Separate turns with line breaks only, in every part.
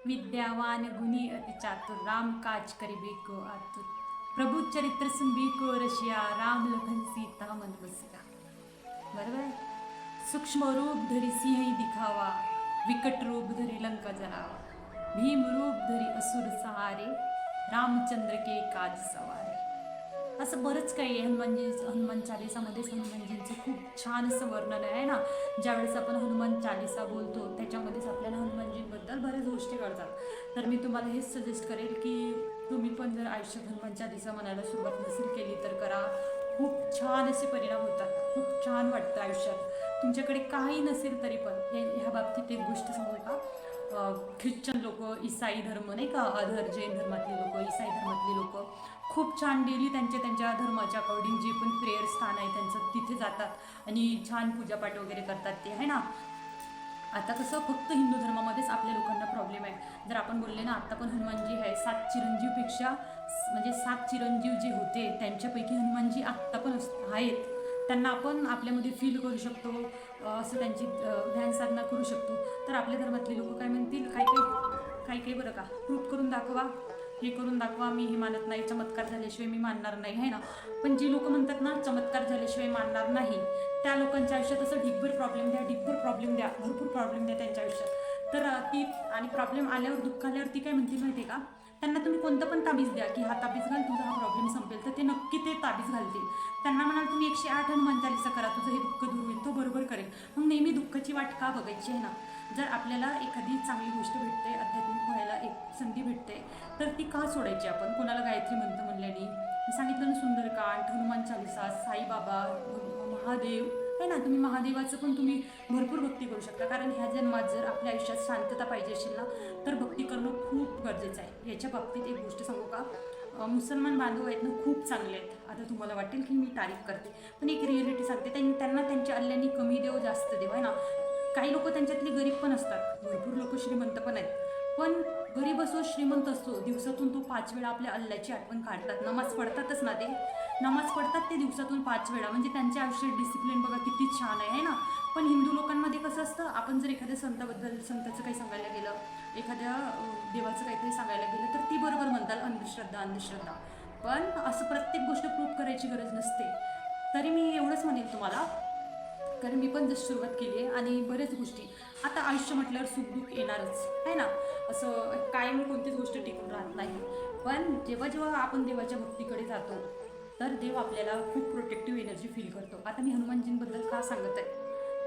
विद्यावान गुणी अति चातुर, राम काज करिबे को आतुर, प्रभु चरित्र सुनबे को रशिया, राम लखन सीता मन बसिया. बरोबर आहे. सूक्ष्म रूप धरी सिंह दिखावा, विकट रूप धरी लंका जलावा, भीम रूप धरी असुर सहारे, रामचंद्र के काज सवारे. असं बरंच काही आहे. हनुमान चालिसामध्ये हनुमानजींचं खूप छान असं वर्णन आहे ना. ज्यावेळेस आपण हनुमान चालिसा बोलतो त्याच्यामध्येच आपल्याला हनुमानजींबद्दल बऱ्याच गोष्टी कळतात. तर मी तुम्हाला हेच सजेस्ट करेल की तुम्ही पण जर आयुष्यात हनुमान चालिसा म्हणायला सुरुवात नसेल केली तर करा. खूप छान असे परिणाम होतात. खूप छान वाटतं आयुष्यात. तुमच्याकडे काही नसेल तरी पण ह्या बाबतीत एक गोष्ट सांगू का. ख्रिश्चन लोक, ईसाई धर्म नाही का, अधर जैन धर्मातली लोक, ईसाई धर्मातली लोक खूप छान डेली त्यांच्या धर्माच्या अकॉर्डिंग जे पण प्रेयर स्थान आहे त्यांचं तिथे जातात आणि छान पूजापाठ वगैरे करतात ते आहे ना. आता कसं फक्त हिंदू धर्मामध्येच आपल्या लोकांना प्रॉब्लेम आहे. जर आपण बोलले ना, आत्ता पण हनुमानजी आहे 7 चिरंजीवपेक्षा म्हणजे 7 चिरंजीव जे होते त्यांच्यापैकी हनुमानजी आत्ता पण आहेत. त्यांना आपण आपल्यामध्ये फील करू शकतो, असं त्यांची ध्यान साधना करू शकतो. तर आपल्या धर्मातले लोक काय म्हणतील, काही काही बरं का, प्रूफ करून दाखवा, हे करून दाखवा, मी हे मानत नाही, चमत्कार झाल्याशिवाय मी मानणार नाही आहे ना. पण जी लोक म्हणतात ना चमत्कार झाल्याशिवाय मानणार नाही, त्या लोकांच्या आयुष्यात असं ढिगभर प्रॉब्लेम द्या, भरपूर प्रॉब्लेम द्या त्यांच्या आयुष्यात. तर ती आणि प्रॉब्लेम आल्यावर, दुःख आल्यावर ती काय म्हणते माहिती आहे का, त्यांना तुम्ही कोणतं पण ताबीज द्या की हा ताबीज घाल तुझा हा प्रॉब्लेम संपेल, तर ते नक्की ते ताबीज घालतील. त्यांना म्हणाल तुम्ही 108 हनुमान चालीसा करा तुझं हे दुःख दूर होईल, तो बरोबर करेल. मग नेहमी दुःखाची वाट का बघायची आहे ना. जर आपल्याला एखादी चांगली गोष्ट भेटते, आध्यात्मिक व्हायला एक संधी भेटते, तर ती का सोडायची आपण. कोणाला गायत्री मंत्र म्हणल्याने, मी सांगितलं ना, सुंदरकांड, हनुमान चालिसा, साईबाबा, महादेव आहे ना. तुम्ही महादेवाचं पण तुम्ही भरपूर भक्ती करू शकता. कारण ह्या जन्मात जर आपल्या आयुष्यात शांतता पाहिजे असेल ना, तर भक्ती करणं खूप गरजेचं आहे. याच्या बाबतीत एक गोष्ट सांगू का, मुसलमान बांधव आहेत ना, खूप चांगले आहेत. आता तुम्हाला वाटेल की मी तारीफ करते, पण एक रिअलिटी सांगते. त्यांना त्यांच्या अल्ल्यांनी कमी देव जास्त देव आहे ना. काही लोक त्यांच्यातले गरीब पण असतात, भरपूर लोक श्रीमंत पण आहेत. पण गरीब असो श्रीमंत असो, दिवसातून तो 5 वेळा आपल्या अल्लाची आठवण काढतात. नमाज पडतातच ना, ते नमाज पडतात ते दिवसातून 5 वेळा. म्हणजे त्यांच्या आयुष्यात डिसिप्लिन बघा किती छान आहे ना. पण हिंदू लोकांमध्ये कसं असतं, आपण जर एखाद्या संताचं काही सांगायला गेलं, एखाद्या देवाचं काहीतरी सांगायला गेलं, तर ती बरोबर म्हणतात अंधश्रद्धा. पण असं प्रत्येक गोष्ट प्रूफ करायची गरज नसते. तरी मी एवढंच म्हणेल तुम्हाला, कारण मी पण जस्ट सुरुवात केली आहे आणि बऱ्याच गोष्टी. आता आयुष्य म्हटल्यावर सुखदुःख येणारच आहे ना. असं कायम कोणतीच गोष्ट टिकून राहत नाही. पण जेव्हा आपण देवाच्या भक्तीकडे जातो, तर देव आपल्याला खूप प्रोटेक्टिव्ह एनर्जी फील करतो. आता मी हनुमानजींबद्दल का सांगत आहे,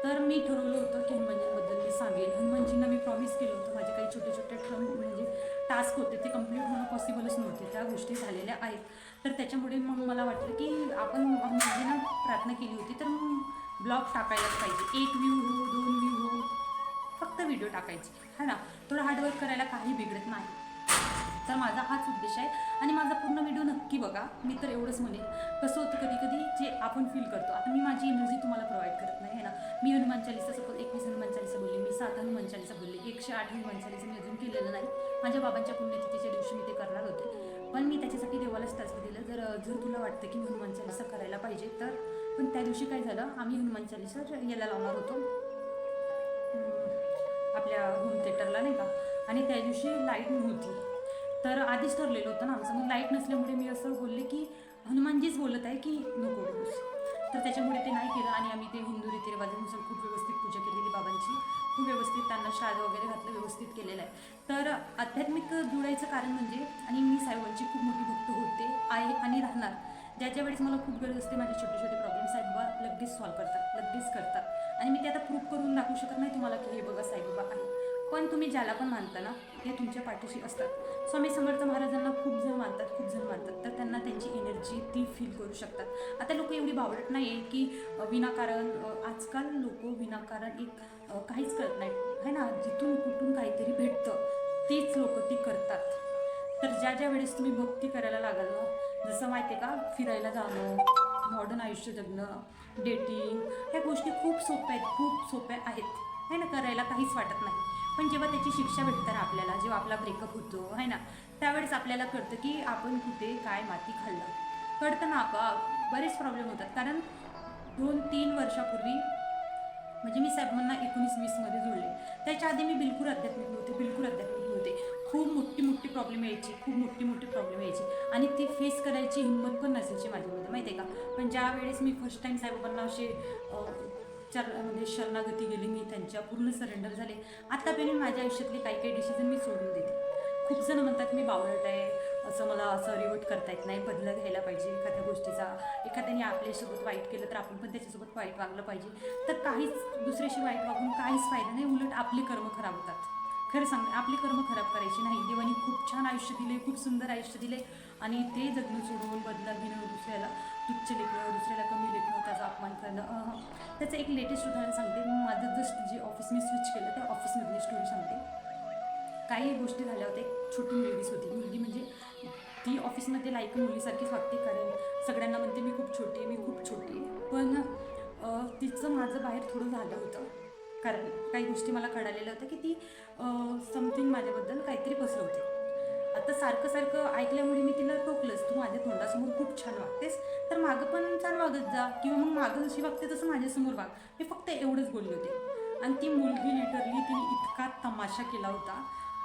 तर मी ठरवलं होतं की हनुमानजींबद्दल मी सांगेल. हनुमानजींना मी प्रॉमिस केलं होतं, माझे काही छोटे छोटे म्हणजे टास्क होते ते कंप्लीट होणं पॉसिबलच नव्हते, त्या गोष्टी झालेल्या आहेत. तर त्याच्यामुळे मग मला वाटलं की आपण हनुमानजींना प्रार्थना केली होती, तर मग ब्लॉग टाकायलाच पाहिजे. 1 व्ह्यू हो, 2 व्ह्यू हो, फक्त व्हिडिओ टाकायचे है ना. थोडं हार्डवर्क करायला काही बिघडत नाही. तर माझा हाच उद्देश आहे आणि माझा पूर्ण व्हिडिओ नक्की बघा. मी तर एवढंच म्हणेन. कसं होतं कधी कधी जे आपण फील करतो, आता मी माझी एनर्जी तुम्हाला प्रोव्हाइड करत नाही आहे ना. मी हनुमान चालिसा सपोज 21 हनुमान चालिसा बोलली, मी 7 हनुमान चालिसा बोलली, 108 हनुमान चालिसा मी अजून केलेलं नाही. माझ्या बाबांच्या पुण्यतिथीच्या दिवशी मी ते करणार होते, पण मी त्याच्यासाठी देवालाच टास्क दिलं. जर तुला वाटतं की हनुमान चालिसा करायला पाहिजे तर. पण त्या दिवशी काय झालं, आम्ही हनुमान चालिसा याला लावणार होतो आपल्या होम थिएटरला नाही का, आणि त्या दिवशी लाईट नव्हती. तर आधीच ठरलेलं होतं ना आमचं. मग लाईट नसल्यामुळे मी असं बोलले की हनुमानजीच बोलत आहे की नको करूस. तर त्याच्यामुळे ते नाही केलं आणि आम्ही ते हिंदू रीतिरिवाजानुसार खूप व्यवस्थित पूजा केलेली बाबांची, खूप व्यवस्थित त्यांना श्राद्ध वगैरे घातलं, व्यवस्थित केलेलं आहे. तर आध्यात्मिक जुळायचं कारण म्हणजे, आणि मी साईबाबांची खूप मोठी भक्त होते, आहे आणि राहणार. ज्याच्या वेळेस मला खूप गरज असते, माझे छोटे छोटे प्रॉब्लेम साईबाबा लगेच सॉल्व्ह करतात, लगेच करतात. आणि मी ते आता प्रूफ करून दाखवू शकत नाही तुम्हाला की हे बघा साईबाबा आहे. पण तुम्ही ज्याला पण मानता ना, ते तुमच्या पाठीशी असतात. स्वामी समर्थ महाराजांना खूप जण मानतात, तर त्यांना त्यांची एनर्जी ती फील करू शकतात. आता लोक एवढी बावळट नाही आहे की विनाकारण, आजकाल लोक विनाकारण काहीच करत नाही आहे ना. जिथून कुठून काहीतरी भेटतं तीच लोक ती करतात. तर ज्या वेळेस तुम्ही भक्ती करायला लागाल ना, जसं माहिती आहे का, फिरायला जाणं, मॉडर्न आयुष्य जगणं, डेटिंग, ह्या गोष्टी खूप सोप्या आहेत आहे ना, करायला काहीच वाटत नाही. पण जेव्हा त्याची शिक्षा भेटते ना आपल्याला, जेव्हा आपला ब्रेकअप होतो आहे ना, त्यावेळेस आपल्याला कळतं की आपण कुठे काय माती खाल्लं. कळतं ना, बरेच प्रॉब्लेम होतात. कारण 2-3 वर्षापूर्वी म्हणजे मी साहेबांना 19-20 मध्ये जुळले. त्याच्या आधी मी बिलकुल आध्यात्मिक नव्हते. प्रॉब्लेम यायची, खूप मोठी मोठी प्रॉब्लेम यायची आणि ती फेस करायची हिंमत पण नसायची माझ्यामध्ये, माहिती आहे का. पण ज्या वेळेस मी फर्स्ट टाईम साईबाबांना असे म्हणजे शरणागती गेली, मी त्यांच्या पूर्ण सरेंडर झाले. आतापर्यंत माझ्या आयुष्यातले काही काही डिसिजन मी सोडून देते. खूप जण म्हणतात मी बावळट आहे, असं मला असं रिवोट करता येत नाही, बदला घ्यायला पाहिजे एखाद्या गोष्टीचा. एखाद्याने आपल्यासोबत वाईट केलं तर आपण पण त्याच्यासोबत वाईट वागलं पाहिजे. तर काहीच दुसऱ्याशी वाईट वागून काहीच फायदा नाही, उलट आपले कर्म खराब होतात. खरं सांग, आपले कर्म खराब करायचे नाही. देवाने खूप छान आयुष्य दिले, खूप सुंदर आयुष्य दिले आणि ते जगणं सोडून बदला घेणं, दुसऱ्याला तुच्छ लेखणं, दुसऱ्याला कमी लेखणं, त्याचा अपमान करणं. त्याचं एक लेटेस्ट उदाहरण सांगते. माझं जस्ट जे ऑफिस मी स्विच केलं त्या ऑफिसमधली स्टोरी सांगते. काही गोष्टी झाल्या होत्या. एक छोटी मुलगीच होती. मुलगी म्हणजे ती ऑफिसमध्ये लाईक मुलीसारखीच वागते, कारण सगळ्यांना म्हणते मी खूप छोटी आहे, मी खूप छोटी आहे. पण तिचं माझं बाहेर थोडं झालं होतं, कारण काही गोष्टी मला कळालेल्या होत्या की ती समथिंग माझ्याबद्दल काहीतरी पसरवते. आता सारखं सारखं ऐकल्यामुळे मी तिला टोकलंच, तू माझ्या तोंडासमोर खूप छान वागतेस, तर मागं पण छान वागत जा, किंवा मग मागं जशी वागते तसं माझ्यासमोर वाग. मी फक्त एवढंच बोलले होते. आणि ती मुलगी लिटरली तिने इतका तमाशा केला होता,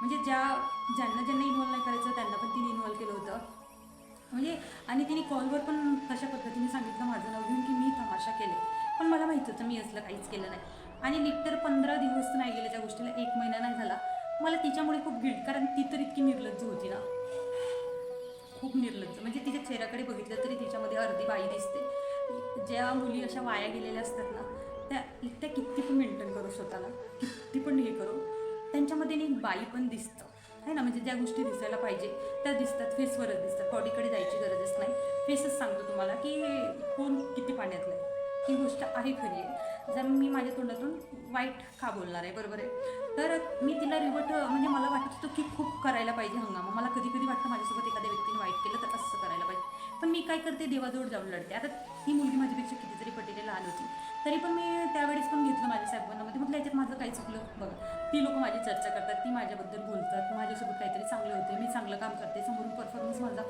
म्हणजे ज्यांना इन्व्हॉल्व नाही करायचं त्यांना पण तिने इन्व्हॉल्व केलं होतं. म्हणजे आणि तिने कॉलवर पण तशा पद्धतीने सांगितलं माझं नाव घेऊन की मी तमाशा केले. पण मला माहिती होतं मी असलं काहीच केलं नाही. आणि लिटर 15 दिवस नाही गेले त्या गोष्टीला, 1 महिना नाही झाला. मला तिच्यामुळे खूप गिल्ट, कारण ती तर इतकी निर्लज्ज होती ना, खूप निर्लज्ज. म्हणजे तिच्या चेहऱ्याकडे बघितलं तरी तिच्यामध्ये अर्धी बाई दिसते. ज्या मुली अशा वाया गेलेल्या असतात ना, त्या किती पण मेंटेन करू स्वतःला, किती पण हे करू, त्यांच्यामध्ये एक बाई पण दिसतं आहे ना. म्हणजे ज्या गोष्टी दिसायला पाहिजे त्या दिसतात, फेसवरच दिसतात, बॉडीकडे जायची गरजच नाही. फेसच सांगतो तुम्हाला की कोण किती पाण्यातलं आहे. ही गोष्ट आहे, खरी आहे. जर मी माझ्या तोंडातून वाईट का बोलणार आहे, बरोबर आहे. तर मी तिला रिवर्ट, म्हणजे मला वाटत होतं की खूप करायला पाहिजे हंगामा. मला कधी कधी वाटतं माझ्यासोबत एखाद्या व्यक्तीने वाईट केलं तर असं करायला पाहिजे. पण मी काय करते, देवाजवळ जाऊन लढते. आता ही मुलगी माझ्यापेक्षा कितीतरी पटीने लहान होती, तरी पण मी त्यावेळेस पण घेतलं माझ्या साहेबांना मध्ये. म्हटलं याच्यात माझं काय चुकलं बघा. ती लोक माझी चर्चा करतात, ती माझ्याबद्दल बोलतात, माझ्यासोबत काहीतरी चांगले होते, मी चांगलं काम करते, समोरून परफॉर्मन्स माझा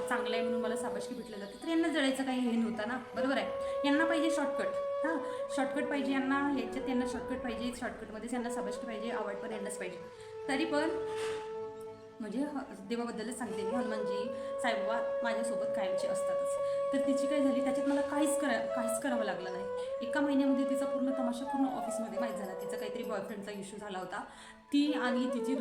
चांगला आहे म्हणून मला शाबासकी भेटलं जाते. तर यांना जळायचं काही हे नव्हतं ना, बरोबर आहे. यांना पाहिजे शॉर्टकट. हां, शॉर्टकट पाहिजे यांना, ह्याच्यात यांना शॉर्टकट पाहिजे, शॉर्टकटमध्येच यांना शाबासकी पाहिजे, आवड पण यांनाच पाहिजे. तरी पण म्हणजे देवाबद्दलच सांगते मी, हनुमानजी साईबाबा माझ्यासोबत कायमचे असतातच. तर तिची काय झाली, त्याच्यात मला काहीच करावं लागलं नाही. 1 महिन्यामध्ये तिचा पूर्ण तमाशा पूर्ण ऑफिसमध्ये माहीत झाला. तिचा काहीतरी बॉयफ्रेंडचा इश्यू झाला होता. ती आणि तिची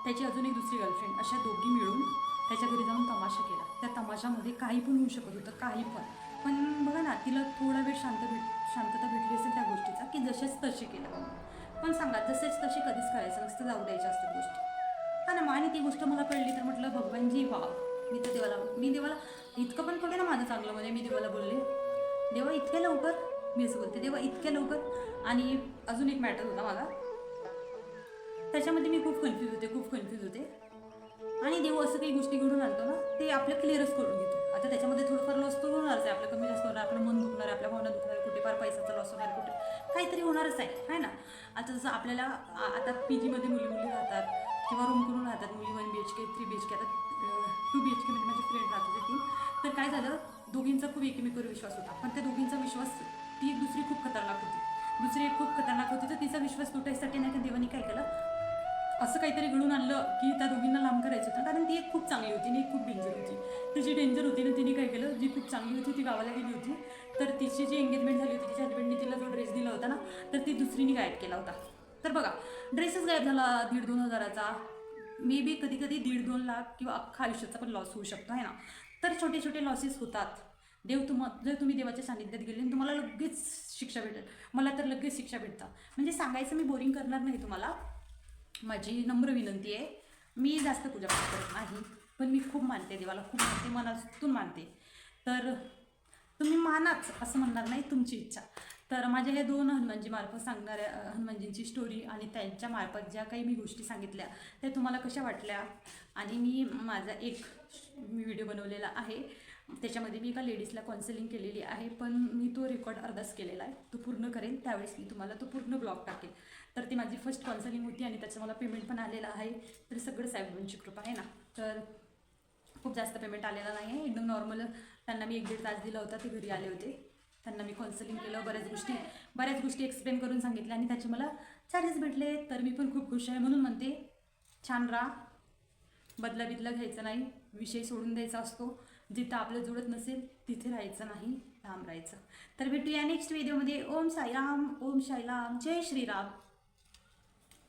त्याची अजून एक दुसरी गर्लफ्रेंड, अशा दोघी मिळून त्याच्या घरी जाऊन तमाशा केला. त्या तमाशामध्ये काही पण होऊ शकत होतं, काही पण. पण बघा ना, तिला थोडा वेळ शांतता भेटली असेल त्या गोष्टीचा, की जसेच तसे केलं म्हणून. पण सांगा, जसेच तसे कधीच करायचं नसतं, जाऊ द्यायच्या असतात गोष्टी. हा ना. मग आणि ती गोष्ट मला कळली तर म्हटलं भगवानजी वा, मी देवाला इतकं पण थोडे ना माझं चांगलं, म्हणजे मी देवाला बोलले, देवा इतक्या लवकर, मी असं बोलते, देवा इतक्या लवकर. आणि अजून एक मॅटर होता माझा, त्याच्यामध्ये मी खूप कन्फ्यूज होते. आणि देव असं काही गोष्टी घडून आणतो ना, ते आपलं क्लिअरच करून घेतो. आता त्याच्यामध्ये थोडंफार लॉस तर होणारच आहे, आपलं कमी जास्त होणार, आपलं मन दुखणार आहे, आपल्या भावना दुखणार आहे, कुठे फार पैशाचा लॉस होणार, कुठे काहीतरी होणारच आहे ना. आता जसं आपल्याला आता PGमध्ये मुली राहतात किंवा रूम करून राहतात, मुली 1 BHK 3 BHK. आता 2 BHK मध्ये माझी फ्रेंड राहत होती ती. तर काय झालं, दोघींचा खूप एकमेकांवर विश्वास होता, पण त्या दोघींचा विश्वास, ती दुसरी खूप खतरनाक होती. तर तिचा विश्वास तुटायसाठी नाही का देवानी काय केलं, असं काहीतरी घडून आणलं की त्या दोघींना लांब करायचं होतं. कारण ती एक खूप चांगली होती आणि एक खूप डेंजर होती. ती जी डेंजर होती ना, तिने काय केलं, जी खूप चांगली होती ती गावाला गेली होती. तर तिची जी एंगेजमेंट झाली होती, तिच्या हजबंडने तिला जो ड्रेस दिला होता ना, तर ती दुसरीने गायब केला होता. तर बघा, ड्रेसच गायब झाला 1,500-2 हजाराचा. मे बी कधी कधी 1.5-2 लाख किंवा अख्खा आयुष्याचा पण लॉस होऊ शकतो, आहे ना. तर छोटे छोटे लॉसेस होतात. जर तुम्ही देवाच्या सानिध्यात गेले आणि तुम्हाला लगेच शिक्षा भेटेल. मला तर लगेच शिक्षा भेटतात. म्हणजे सांगायचं, मी बोरिंग करणार नाही तुम्हाला, माझी नम्र विनंती आहे. मी जास्त पूजापाठ करत नाही, पण मी खूप मानते देवाला, खूप मानते, मनातून मानते. तर तुम्ही मानाच असं म्हणणार नाही, तुमची इच्छा. तर माझ्या ह्या 2 हनुमानजीमार्फत सांगणाऱ्या हनुमानजींची स्टोरी आणि त्यांच्या मार्फत ज्या काही मी गोष्टी सांगितल्या त्या तुम्हाला कशा वाटल्या. आणि मी माझा एक व्हिडिओ बनवलेला आहे, त्याच्यामध्ये मी एका लेडीजला काउन्सिलिंग केलेली आहे, पण मी तो रेकॉर्ड अर्धाच केलेला आहे. तो पूर्ण करेन त्यावेळेस मी तुम्हाला तो पूर्ण ब्लॉग टाकेल. तर ती माझी फर्स्ट काउन्सिलिंग होती आणि त्याचं मला पेमेंट पण आलेलं आहे. तर सगळं साहेबांची कृपा आहे ना. तर खूप जास्त पेमेंट आलेलं नाही आहे, एकदम नॉर्मल. त्यांना मी 1-1.5 तास दिला होता, ते घरी आले होते. त्यांना मी काउन्सिलिंग केलं, बऱ्याच गोष्टी एक्सप्लेन करून सांगितल्या आणि त्याचे मला चार्जेस भेटले. तर मी पण खूप खुश आहे. म्हणून म्हणते छान राहा, बदला बिदला घ्यायचा नाही, विषय सोडून द्यायचा असतो. जिथं आपलं जुळत नसेल तिथे राहायचं नाही, लांब राहायचं. तर भेटूया नेक्स्ट व्हिडिओमध्ये. ओम साईराम, ओम साईराम, जय श्रीराम.